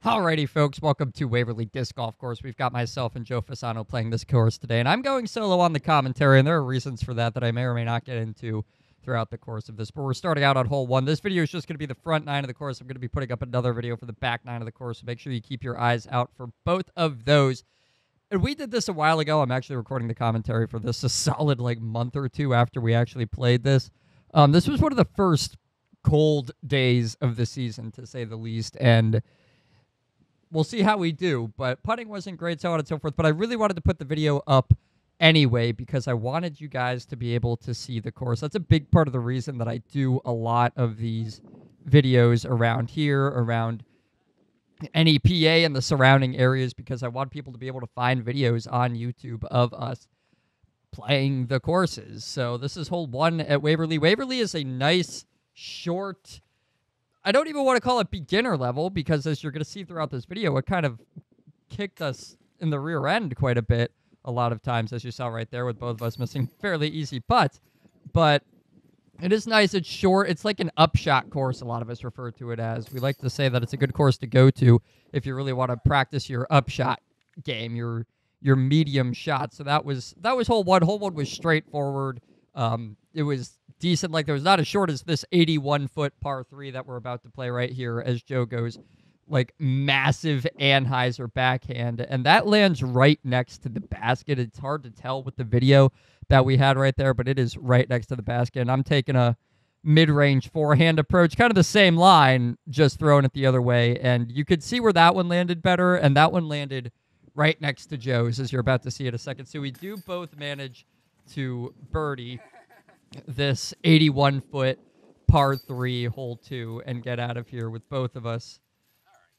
Alrighty, folks, welcome to Waverly Disc Golf Course. We've got myself and Joe Fasano playing this course today, and I'm going solo on the commentary, and there are reasons for that I may or may not get into throughout the course of this. But we're starting out on hole 1. This video is just going to be the front 9 of the course. I'm going to be putting up another video for the back 9 of the course, so make sure you keep your eyes out for both of those. And we did this a while ago. I'm actually recording the commentary for this a solid month or two after we actually played this. This was one of the first cold days of the season, to say the least, and we'll see how we do, but putting wasn't great, so on and so forth. But I really wanted to put the video up anyway because I wanted you guys to be able to see the course. That's a big part of the reason that I do a lot of these videos around here, around NEPA and the surrounding areas, because I want people to be able to find videos on YouTube of us playing the courses. So this is hole 1 at Waverly. Waverly is a nice, short, I don't even want to call it beginner level, because as you're going to see throughout this video, it kind of kicked us in the rear end quite a bit a lot of times, as you saw right there, with both of us missing fairly easy putts. But it is nice. It's short. It's like an upshot course, a lot of us refer to it as. We like to say that it's a good course to go to if you really want to practice your upshot game, your medium shot. So that was hole 1. Hole 1 was straightforward. It was decent. There was not as short as this 81-foot par 3 that we're about to play right here, as Joe goes massive Anheuser backhand, and that lands right next to the basket. It's hard to tell with the video that we had right there, but it is right next to the basket, and I'm taking a mid-range forehand approach, kind of the same line, just throwing it the other way, and you could see where that one landed better, and that one landed right next to Joe's, as you're about to see in a second. So we do both manage to birdie this 81-foot par 3 hole 2 and get out of here with both of us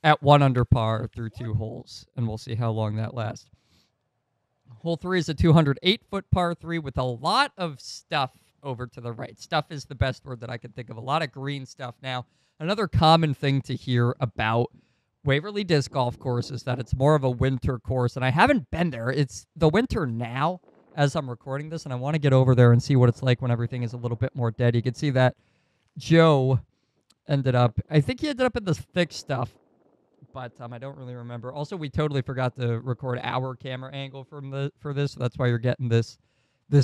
at 1 under par through 2 holes, and we'll see how long that lasts. Hole 3 is a 208-foot par 3 with a lot of stuff over to the right. Stuff is the best word that I can think of. A lot of green stuff. Now, another common thing to hear about Waverly Disc Golf Course is that it's more of a winter course, and I haven't been there. It's the winter now as I'm recording this, and I want to get over there and see what it's like when everything is a little bit more dead. You can see that Joe ended up, I think he ended up in the thick stuff, but I don't really remember. Also, we totally forgot to record our camera angle for this, so that's why you're getting this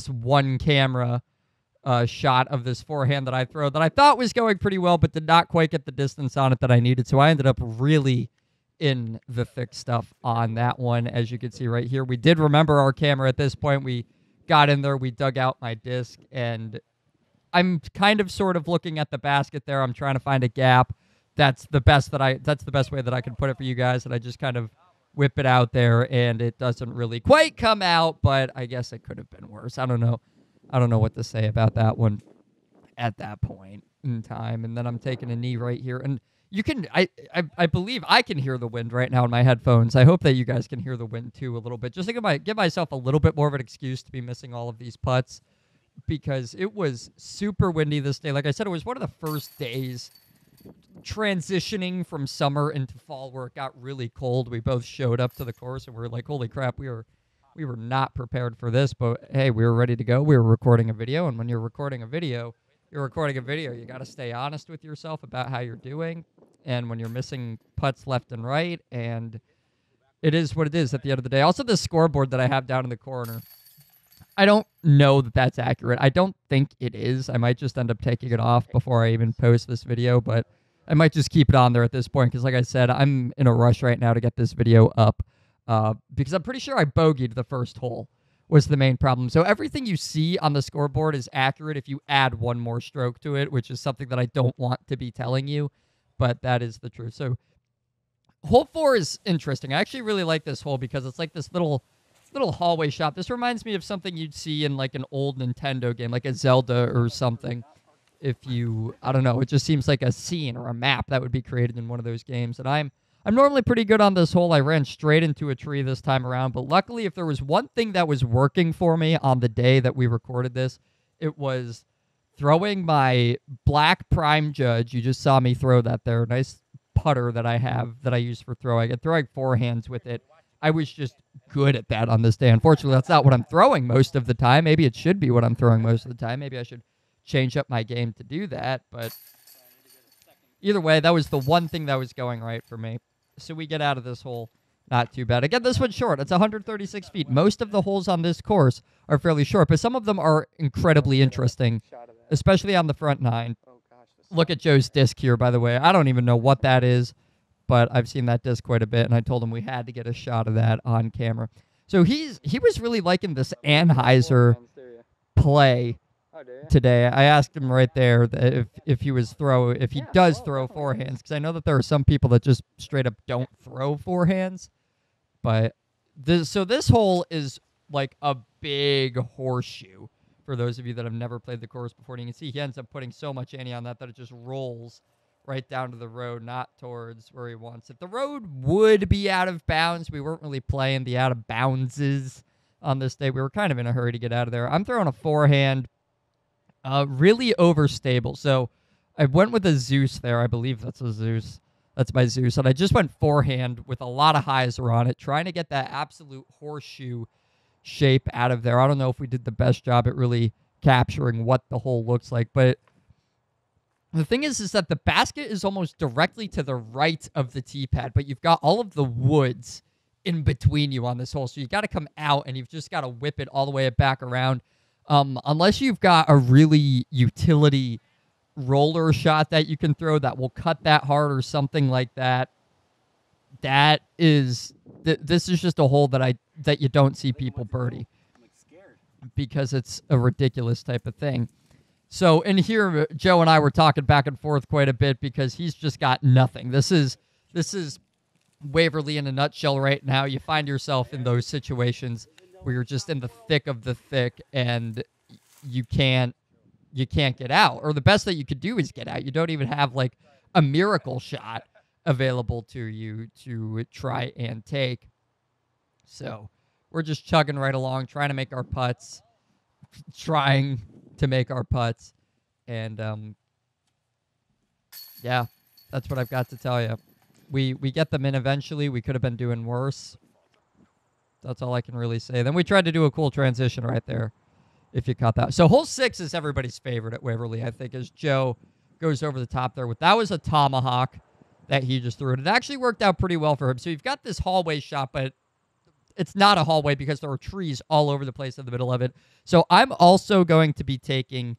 one camera shot of this forehand that I throw that I thought was going pretty well, but did not quite get the distance on it that I needed. So I ended up really in the thick stuff on that one, as you can see right here. We did remember our camera at this point. We got in there, we dug out my disc, and I'm kind of sort of looking at the basket there. I'm trying to find a gap. That's the best way that I can put it for you guys, and I just kind of whip it out there, and it doesn't really quite come out, but I guess it could have been worse. I don't know what to say about that one at that point in time. And then I'm taking a knee right here, and you can, I believe I can hear the wind right now in my headphones. I hope that you guys can hear the wind too a little bit. Just to give myself a little bit more of an excuse to be missing all of these putts, because it was super windy this day. Like I said, it was one of the first days transitioning from summer into fall where it got really cold. We both showed up to the course and we were like, holy crap, we were not prepared for this, but hey, we were ready to go. We were recording a video, and when you're recording a video, you got to stay honest with yourself about how you're doing, and when you're missing putts left and right, and it is what it is at the end of the day. Also, this scoreboard that I have down in the corner, I don't know that that's accurate. I don't think it is. I might just end up taking it off before I even post this video, but I might just keep it on there at this point, because like I said, I'm in a rush right now to get this video up, because I'm pretty sure I bogeyed the first hole was the main problem. So everything you see on the scoreboard is accurate if you add one more stroke to it, which is something that I don't want to be telling you, but that is the truth. So hole 4 is interesting. I actually really like this hole because it's like this little hallway shop. This reminds me of something you'd see in an old Nintendo game, like a Zelda or something. If you, I don't know, it just seems like a scene or a map that would be created in one of those games. And I'm normally pretty good on this hole. I ran straight into a tree this time around, but luckily, if there was one thing that was working for me on the day that we recorded this, it was throwing my black Prime Judge. You just saw me throw that there. Nice putter that I have that I use for throwing. I throw forehands with it. I was just good at that on this day. Unfortunately, that's not what I'm throwing most of the time. Maybe it should be what I'm throwing most of the time. Maybe I should change up my game to do that, but either way, that was the one thing that was going right for me. so we get out of this hole not too bad. Again, this one's short. It's 136 feet. Most of the holes on this course are fairly short, but some of them are incredibly interesting, especially on the front 9. Look at Joe's disc here, by the way. I don't even know what that is, but I've seen that disc quite a bit, and I told him we had to get a shot of that on camera. So he was really liking this Anheuser play today. I asked him right there that if he does throw forehands, because I know that there are some people that just straight up don't throw forehands. But this hole is like a big horseshoe for those of you that have never played the course before. And you can see he ends up putting so much ante on that it just rolls right down to the road, not towards where he wants it. The road would be out of bounds. We weren't really playing the out of boundses on this day. We were kind of in a hurry to get out of there. I'm throwing a forehand, really overstable. So I went with a Zeus there. I believe that's a Zeus. That's my Zeus. And I just went forehand with a lot of hyzer on it, trying to get that absolute horseshoe shape out of there. I don't know if we did the best job at really capturing what the hole looks like, but the thing is that the basket is almost directly to the right of the tee pad, but you've got all of the woods in between you on this hole, so you got to come out and you've just got to whip it all the way back around. Unless you've got a really utility roller shot that you can throw that will cut that hard or something like that, this is just a hole that you don't see people birdie because it's a ridiculous type of thing. So in here, Joe and I were talking back and forth quite a bit because he's just got nothing. This is Waverly in a nutshell right now. You find yourself in those situations where you're just in the thick of the thick and you can't get out. Or the best that you could do is get out. You don't even have like a miracle shot available to you to try and take. So we're just chugging right along, trying to make our putts, and yeah, that's what I've got to tell you. We get them in eventually. We could have been doing worse. That's all I can really say. Then we tried to do a cool transition right there, if you caught that. So hole 6 is everybody's favorite at Waverly, I think, as Joe goes over the top there. That was a tomahawk that he just threw. And it actually worked out pretty well for him. So you've got this hallway shot, but it's not a hallway because there are trees all over the place in the middle of it. So I'm also going to be going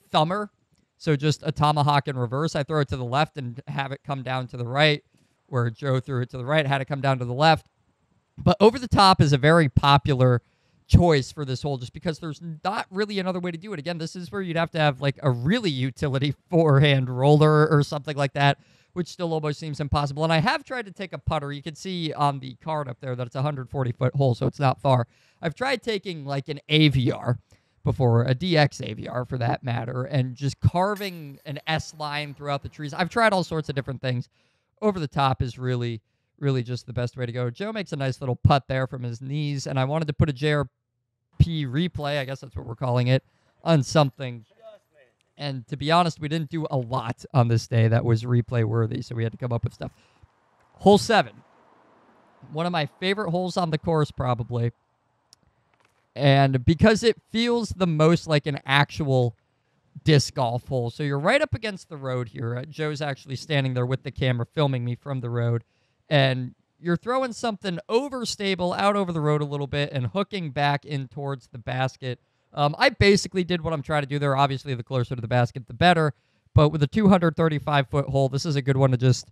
thumber. So just a tomahawk in reverse. I throw it to the left and have it come down to the right, where Joe threw it to the right, had it come down to the left. But over the top is a very popular choice for this hole just because there's not really another way to do it. Again, this is where you'd have to have like a really utility forehand roller or something like that, which still almost seems impossible. And I have tried to take a putter. You can see on the card up there that it's a 140-foot hole, so it's not far. I've tried taking like an AVR before, a DX AVR for that matter, and just carving an S line throughout the trees. I've tried all sorts of different things. Over the top is really just the best way to go. Joe makes a nice little putt there from his knees, and I wanted to put a JRP replay, I guess that's what we're calling it, on something. And to be honest, we didn't do a lot on this day that was replay worthy, so we had to come up with stuff. Hole 7. One of my favorite holes on the course, probably. And because it feels the most like an actual disc golf hole. So you're right up against the road here. Joe's actually standing there with the camera filming me from the road. And you're throwing something overstable out over the road a little bit and hooking back in towards the basket. I basically did what I'm trying to do there. Obviously, the closer to the basket, the better. But with a 235-foot hole, this is a good one to just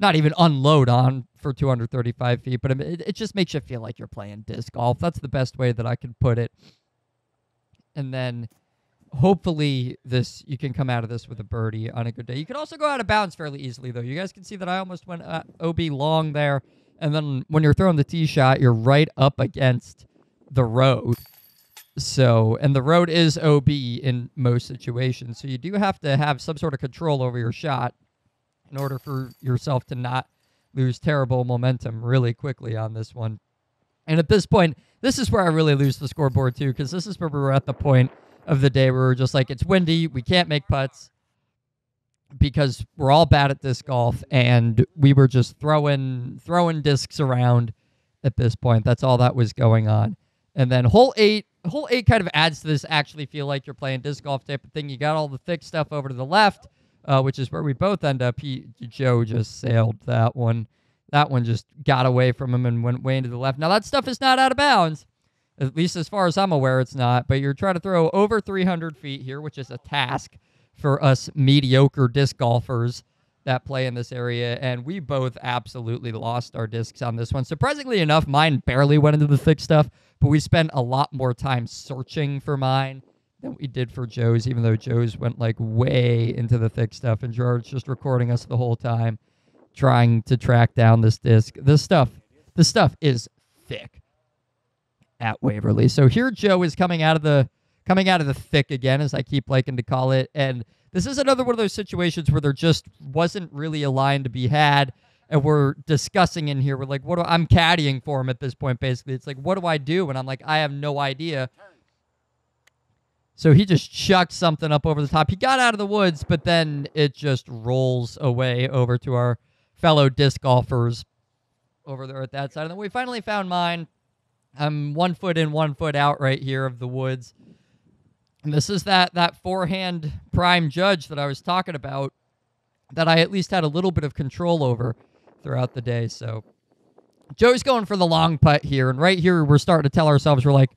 not even unload on for 235 feet. But it just makes you feel like you're playing disc golf. That's the best way that I can put it. And then hopefully you can come out of this with a birdie on a good day. You can also go out of bounds fairly easily, though. You guys can see that I almost went OB long there. And then when you're throwing the tee shot, you're right up against the road. So, and the road is OB in most situations. So you do have to have some sort of control over your shot in order for yourself to not lose terrible momentum really quickly on this one. And at this point, this is where I really lose the scoreboard too, because this is where we were at the point of the day where we're just like, it's windy, we can't make putts because we're all bad at disc golf, and we were just throwing discs around at this point. That's all that was going on. And then hole 8 kind of adds to this actually feel like you're playing disc golf type of thing. You got all the thick stuff over to the left, which is where we both end up. Joe just sailed that one. That one just got away from him and went way into the left. Now, that stuff is not out of bounds. At least as far as I'm aware, it's not. But you're trying to throw over 300 feet here, which is a task for us mediocre disc golfers that play in this area. And we both absolutely lost our discs on this one. Surprisingly enough, mine barely went into the thick stuff, but we spent a lot more time searching for mine than we did for Joe's, even though Joe's went like way into the thick stuff. And Gerard's just recording us the whole time, trying to track down this disc. This stuff is thick at Waverly. So here Joe is coming out of the thick again, as I keep liking to call it. And this is another one of those situations where there just wasn't really a line to be had. And we're discussing in here. We're like, I'm caddying for him at this point, basically. It's like, what do I do? And I'm like, I have no idea. So he just chucked something up over the top. He got out of the woods, but then it just rolls away over to our fellow disc golfers over there at that side. And then we finally found mine. I'm 1 foot in, 1 foot out right here of the woods. And this is that forehand prime judge that I was talking about that I at least had a little bit of control over throughout the day. So Joe's going for the long putt here. And right here, we're starting to tell ourselves, we're like,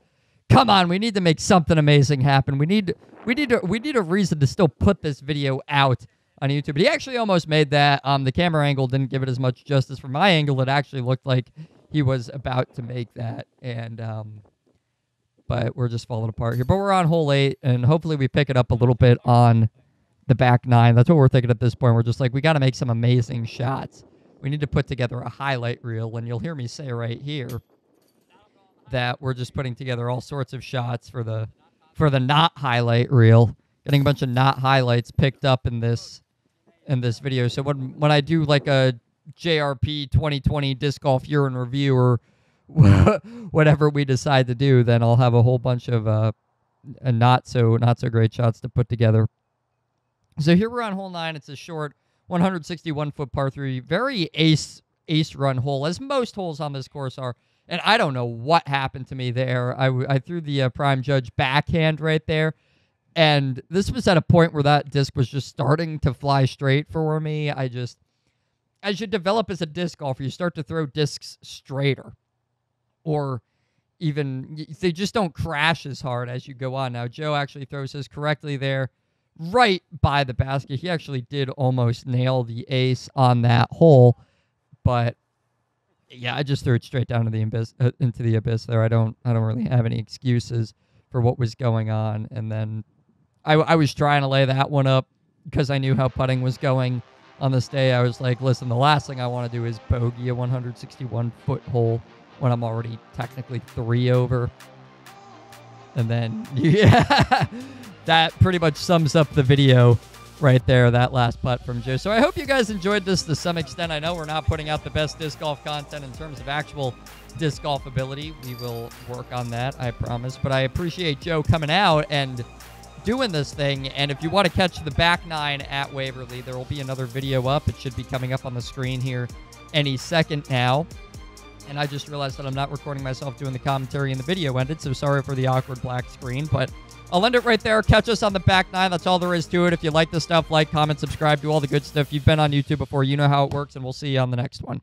come on, we need to make something amazing happen. We need a reason to still put this video out on YouTube. But he actually almost made that. The camera angle didn't give it as much justice. From my angle, it actually looked like he was about to make that. And but we're just falling apart here. But we're on hole 8, and hopefully we pick it up a little bit on the back 9. That's what we're thinking at this point. We're just like, we got to make some amazing shots. We need to put together a highlight reel, and you'll hear me say right here that we're just putting together all sorts of shots for the not highlight reel, getting a bunch of not highlights picked up in this video. So when I do like a JRP 2020 disc golf year in review or whatever we decide to do, then I'll have a whole bunch of not so great shots to put together. So here we're on hole 9. It's a short 161-foot par 3, very ace run hole, as most holes on this course are. And I don't know what happened to me there. I threw the prime judge backhand right there, and this was at a point where that disc was just starting to fly straight for me. As you develop as a disc golfer, you start to throw discs straighter, or even they just don't crash as hard as you go on. Now, Joe actually throws his correctly there, right by the basket. He actually did almost nail the ace on that hole, but yeah, I just threw it straight down to the abyss, into the abyss there. I don't really have any excuses for what was going on. And then I was trying to lay that one up because I knew how putting was going on this day. I was like, listen, the last thing I want to do is bogey a 161-foot hole when I'm already technically 3 over. And then, yeah, that pretty much sums up the video right there, that last putt from Joe. So I hope you guys enjoyed this to some extent. I know we're not putting out the best disc golf content in terms of actual disc golf ability. We will work on that, I promise. But I appreciate Joe coming out and doing this thing. And if you want to catch the back 9 at Waverly, there will be another video up. It should be coming up on the screen here any second now. And I just realized that I'm not recording myself doing the commentary, and the video ended, so sorry for the awkward black screen. But I'll end it right there. Catch us on the back 9. That's all there is to it. If you like this stuff, like, comment, subscribe, do all the good stuff. You've been on YouTube before. You know how it works, and we'll see you on the next one.